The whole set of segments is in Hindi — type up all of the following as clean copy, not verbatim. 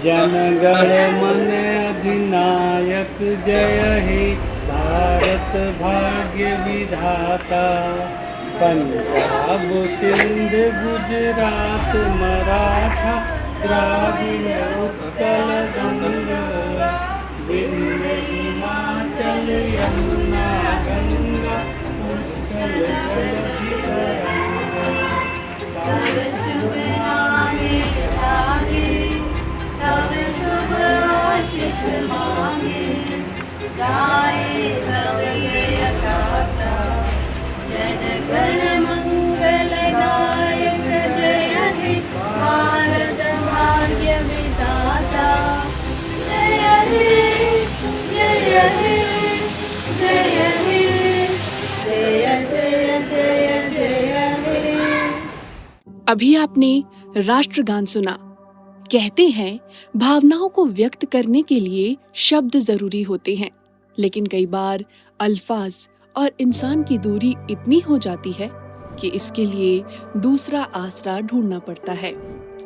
जनगण मन अधिनायक जय हे भारत भाग्य विधाता। पंजाब सिंध गुजरात मराठा द्राविड़ उत्कल गंगा विंध्य हिमाचल यमुना गंगा उत्कल जलधि तरंगा। तव शुभ नामे जागे, तव शुभ आशीष मांगे, गाए तव जय गाथा। जन गण मंगल दायक जय हे भारत भाग्य विधाता। जय हे जय हे जय हे जय जय जय जय हे। अभी आपने राष्ट्रगान सुना। कहते हैं भावनाओं को व्यक्त करने के लिए शब्द जरूरी होते हैं, लेकिन कई बार अल्फाज और इंसान की दूरी इतनी हो जाती है कि इसके लिए दूसरा आसरा ढूंढना पड़ता है।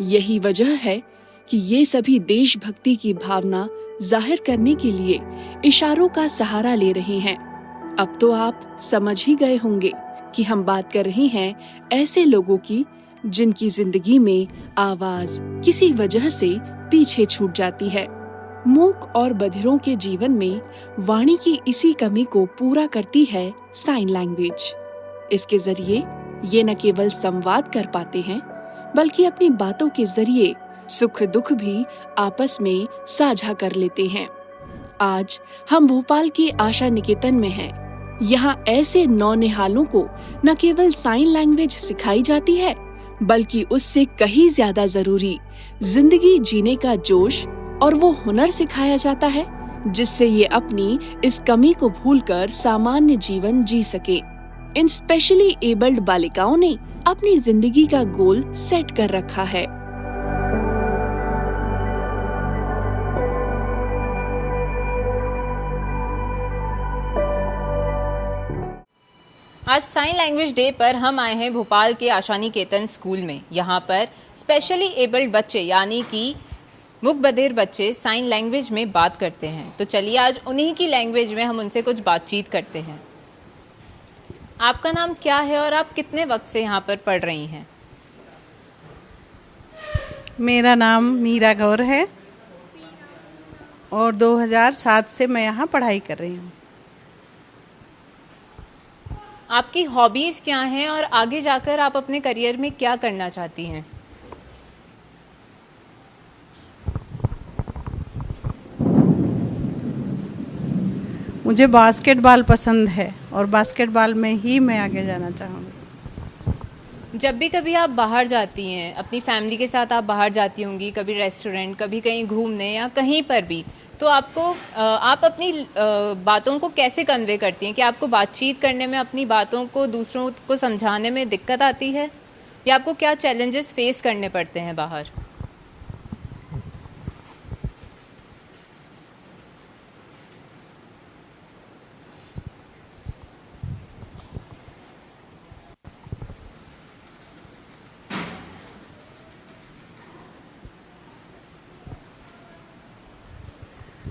यही वजह है कि ये सभी देशभक्ति की भावना जाहिर करने के लिए इशारों का सहारा ले रहे हैं। अब तो आप समझ ही गए होंगे कि हम बात कर रहे हैं ऐसे लोगों की जिनकी जिंदगी में आवाज किसी वजह से पीछे छूट जाती है। मूक और बधिरों के जीवन में वाणी की इसी कमी को पूरा करती है साइन लैंग्वेज। इसके जरिए ये न केवल संवाद कर पाते हैं, बल्कि अपनी बातों के जरिए सुख दुख भी आपस में साझा कर लेते हैं। आज हम भोपाल के आशा निकेतन में हैं। यहाँ ऐसे नौनिहालों को न केवल साइन लैंग्वेज सिखाई जाती है, बल्कि उससे कहीं ज्यादा जरूरी जिंदगी जीने का जोश और वो हुनर सिखाया जाता है, जिससे ये अपनी इस कमी को भूलकर सामान्य जीवन जी सके। इन स्पेशली एबल्ड बालिकाओं ने अपनी जिंदगी का गोल सेट कर रखा है। आज साइन लैंग्वेज डे पर हम आए हैं भोपाल के आशा निकेतन स्कूल में। यहाँ पर स्पेशली एबल्ड बच्चे यानी कि मूक बधिर बच्चे साइन लैंग्वेज में बात करते हैं। तो चलिए आज उन्हीं की लैंग्वेज में हम उनसे कुछ बातचीत करते हैं। आपका नाम क्या है और आप कितने वक्त से यहाँ पर पढ़ रही हैं? मेरा नाम मीरा गौर है और 2007 से मैं यहाँ पढ़ाई कर रही हूँ। आपकी हॉबीज क्या हैं और आगे जाकर आप अपने करियर में क्या करना चाहती हैं? मुझे बास्केटबॉल पसंद है और बास्केटबॉल में ही मैं आगे जाना चाहूँगी। जब भी कभी आप बाहर जाती हैं, अपनी फैमिली के साथ आप बाहर जाती होंगी, कभी रेस्टोरेंट, कभी कहीं घूमने या कहीं पर भी, तो आप अपनी बातों को कैसे कन्वे करती हैं? कि आपको बातचीत करने में अपनी बातों को दूसरों को समझाने में दिक्कत आती है, या आपको क्या चैलेंजेस फेस करने पड़ते हैं बाहर?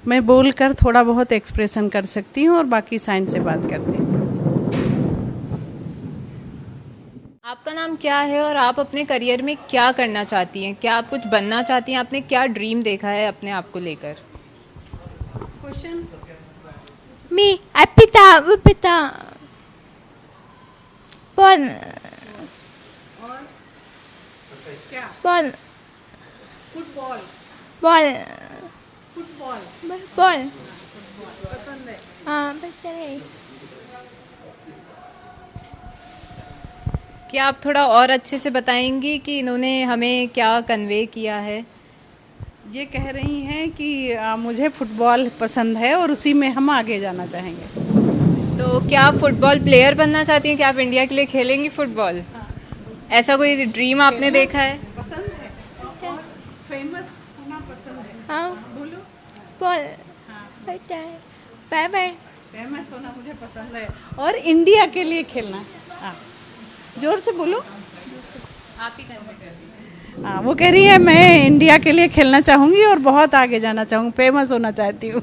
मैं बोलकर थोड़ा बहुत एक्सप्रेशन कर सकती हूँ और बाकी साइन से बात करती हूँ। आपका नाम क्या है और आप अपने करियर में क्या करना चाहती हैं? क्या आप कुछ बनना चाहती हैं? आपने क्या ड्रीम देखा है अपने आप को लेकर? क्वेश्चन मी अर्पिता बॉल क्या? Ball football. Ball football ball पसंद है। हाँ बच्चा है। क्या आप थोड़ा और अच्छे से बताएंगी कि इन्होंने हमें क्या कन्वे किया है? ये कह रही हैं कि मुझे फुटबॉल पसंद है और उसी में हम आगे जाना चाहेंगे। तो क्या आप फुटबॉल प्लेयर बनना चाहती हैं? कि आप इंडिया के लिए खेलेंगी फुटबॉल? हाँ। ऐसा कोई ड्रीम आपने देखा है? पसंद है और फेमस होना पसंद है। हाँ बोलो। बॉल हाँ। बच्चा है। Bye bye. फेमस होना मुझे पसंद है और इंडिया के लिए खेलना। हाँ जोर से बोलो। आप ही कन्वे कर दीजिए। हाँ, वो कह रही है मैं इंडिया के लिए खेलना चाहूँगी और बहुत आगे जाना चाहूँगी, फेमस होना चाहती हूँ।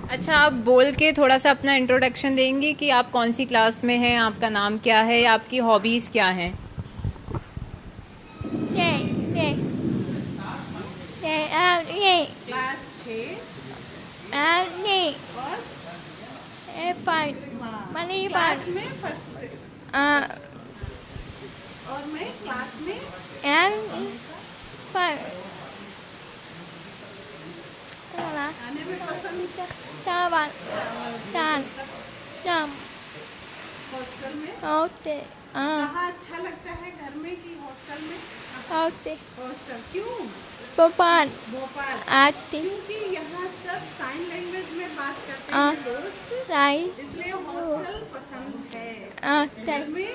अच्छा, आप बोल के थोड़ा सा अपना इंट्रोडक्शन देंगी कि आप कौन सी क्लास में हैं, आपका नाम क्या है, आपकी हॉबीज़ क्या हैं? ये ये ये क्लास 6 ये और ये पर मनी पर में फर्स्ट और मैं क्लास में पर आने में पसंद चावल चाल जम हॉस्टल में। होते कहाँ अच्छा लगता है, घर में कि हॉस्टल में? होते हॉस्टल क्यों? भोपाल भोपाल आती क्योंकि यहाँ सब साइन लैंग्वेज में बात करते हाँ। हैं दोस्त, राई इसलिए हॉस्टल पसंद है। आते घर में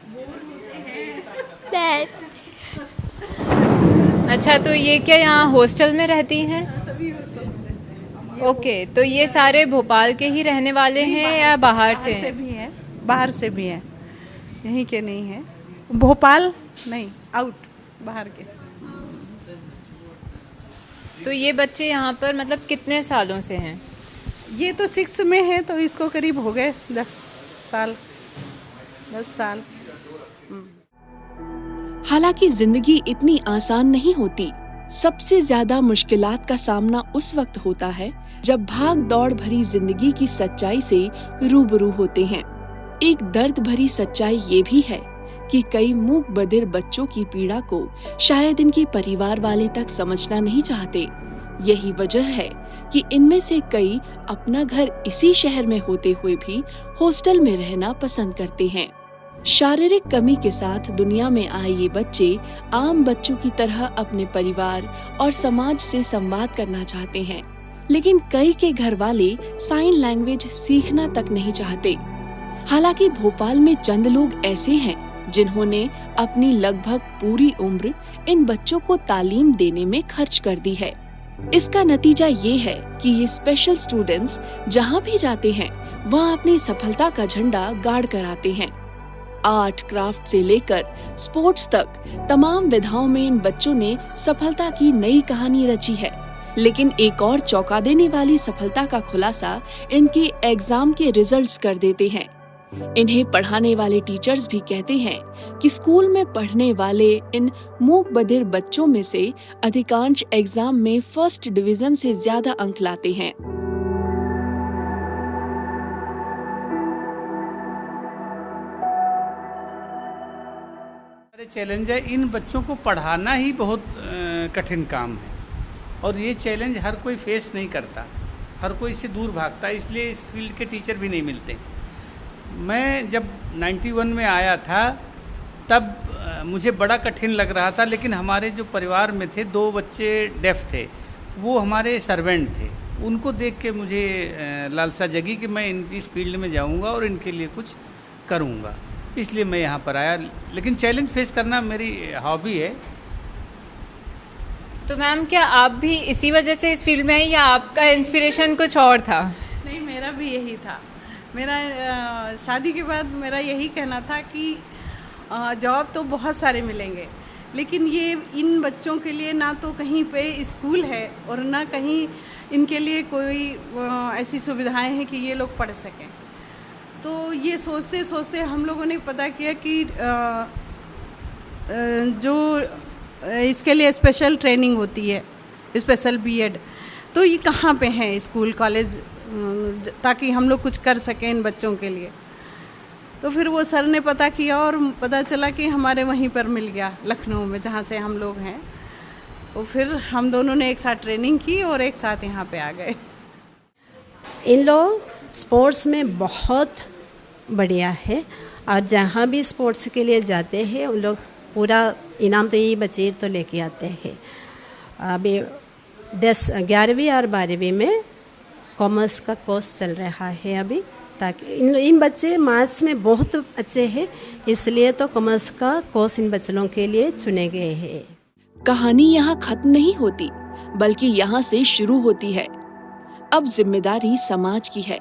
बोर होते हैं। दैट अच्छा, तो ये क्या यहाँ हॉस्टल में रहती हैं? सभी हॉस्टल में रहते हैं। ओके, तो ये सारे भोपाल के ही रहने वाले हैं या बाहर से हैं? भी हैं, बाहर से भी हैं, यहीं के नहीं है। भोपाल नहीं, आउट, बाहर के। तो ये बच्चे यहाँ पर मतलब कितने सालों से हैं? ये तो 6 में है, तो इसको करीब हो गए 10 साल। हालांकि जिंदगी इतनी आसान नहीं होती। सबसे ज्यादा मुश्किलात का सामना उस वक्त होता है जब भाग दौड़ भरी जिंदगी की सच्चाई से रूबरू होते हैं। एक दर्द भरी सच्चाई ये भी है कि कई मूक बधिर बच्चों की पीड़ा को शायद इनके परिवार वाले तक समझना नहीं चाहते। यही वजह है कि इनमें से कई अपना घर इसी शहर में होते हुए भी हॉस्टल में रहना पसंद करते हैं। शारीरिक कमी के साथ दुनिया में आए ये बच्चे आम बच्चों की तरह अपने परिवार और समाज से संवाद करना चाहते हैं, लेकिन कई के घर वाले साइन लैंग्वेज सीखना तक नहीं चाहते। हालांकि भोपाल में चंद लोग ऐसे हैं जिन्होंने अपनी लगभग पूरी उम्र इन बच्चों को तालीम देने में खर्च कर दी है। इसका नतीजा ये है कि ये स्पेशल स्टूडेंट्स जहाँ भी जाते हैं वहाँ अपनी सफलता का झंडा गाड़ कर आते हैं। आर्ट, क्राफ्ट से लेकर स्पोर्ट्स तक तमाम विधाओं में इन बच्चों ने सफलता की नई कहानी रची है। लेकिन एक और चौंका देने वाली सफलता का खुलासा इनके एग्जाम के रिजल्ट्स कर देते हैं। इन्हें पढ़ाने वाले टीचर्स भी कहते हैं कि स्कूल में पढ़ने वाले इन मूक बधिर बच्चों में से अधिकांश एग्जाम में फर्स्ट डिवीजन से ज्यादा अंक लाते हैं। चैलेंज है, इन बच्चों को पढ़ाना ही बहुत कठिन काम है और ये चैलेंज हर कोई फेस नहीं करता, हर कोई इससे दूर भागता है, इसलिए इस फील्ड के टीचर भी नहीं मिलते। मैं जब 91 में आया था तब मुझे बड़ा कठिन लग रहा था, लेकिन हमारे जो परिवार में थे 2 बच्चे डेफ थे, वो हमारे सर्वेंट थे। उनको देख के मुझे लालसा जगी कि मैं इस फील्ड में जाऊंगा और इनके लिए कुछ करूंगा, इसलिए मैं यहाँ पर आया। लेकिन चैलेंज फेस करना मेरी हॉबी है। तो मैम, क्या आप भी इसी वजह से इस फील्ड में हैं या आपका इंस्पिरेशन कुछ और था? नहीं, मेरा भी यही था। मेरा शादी के बाद मेरा यही कहना था कि जॉब तो बहुत सारे मिलेंगे, लेकिन ये इन बच्चों के लिए ना तो कहीं पे स्कूल है और ना कहीं इनके लिए कोई ऐसी सुविधाएं हैं कि ये लोग पढ़ सकें। तो ये सोचते सोचते हम लोगों ने पता किया कि जो इसके लिए स्पेशल ट्रेनिंग होती है, स्पेशल बीएड, तो ये कहाँ पे हैं स्कूल कॉलेज, ताकि हम लोग कुछ कर सकें इन बच्चों के लिए। तो फिर वो सर ने पता किया और पता चला कि हमारे वहीं पर मिल गया, लखनऊ में, जहाँ से हम लोग हैं। तो फिर हम दोनों ने एक साथ ट्रेनिंग की और एक साथ यहाँ पे आ गए। इन लोग स्पोर्ट्स में बहुत बढ़िया है और जहाँ भी स्पोर्ट्स के लिए जाते हैं उन लोग पूरा इनाम तो यही बच्चे तो लेके आते हैं। अभी 11वीं और 12वीं में कॉमर्स का कोर्स चल रहा है अभी, ताकि इन बच्चे मैथ्स में बहुत अच्छे हैं, इसलिए तो कॉमर्स का कोर्स इन बच्चों के लिए चुने गए हैं। कहानी यहाँ खत्म नहीं होती, बल्कि यहाँ से शुरू होती है। अब जिम्मेदारी समाज की है।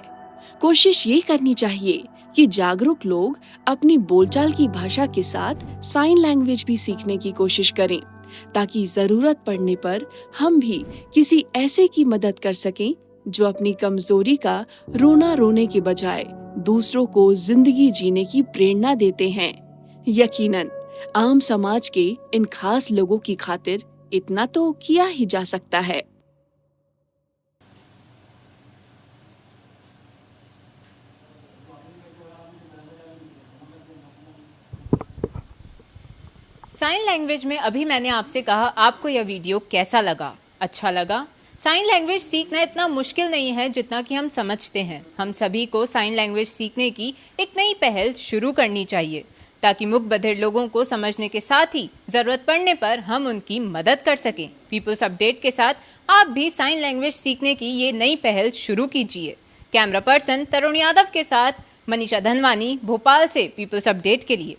कोशिश ये करनी चाहिए कि जागरूक लोग अपनी बोलचाल की भाषा के साथ साइन लैंग्वेज भी सीखने की कोशिश करें, ताकि जरूरत पड़ने पर हम भी किसी ऐसे की मदद कर सकें जो अपनी कमजोरी का रोना रोने के बजाय दूसरों को जिंदगी जीने की प्रेरणा देते हैं। यकीनन आम समाज के इन खास लोगों की खातिर इतना तो किया ही जा सकता है। साइन लैंग्वेज में अभी मैंने आपसे कहा आपको यह वीडियो कैसा लगा, अच्छा लगा? साइन लैंग्वेज सीखना इतना मुश्किल नहीं है जितना कि हम समझते हैं। हम सभी को साइन लैंग्वेज सीखने की एक नई पहल शुरू करनी चाहिए ताकि मूक बधिर लोगों को समझने के साथ ही जरूरत पड़ने पर हम उनकी मदद कर सकें। पीपल्स अपडेट के साथ आप भी साइन लैंग्वेज सीखने की ये नई पहल शुरू कीजिए। कैमरा पर्सन तरुण यादव के साथ मनीषा धनवानी, भोपाल से पीपल्स अपडेट के लिए।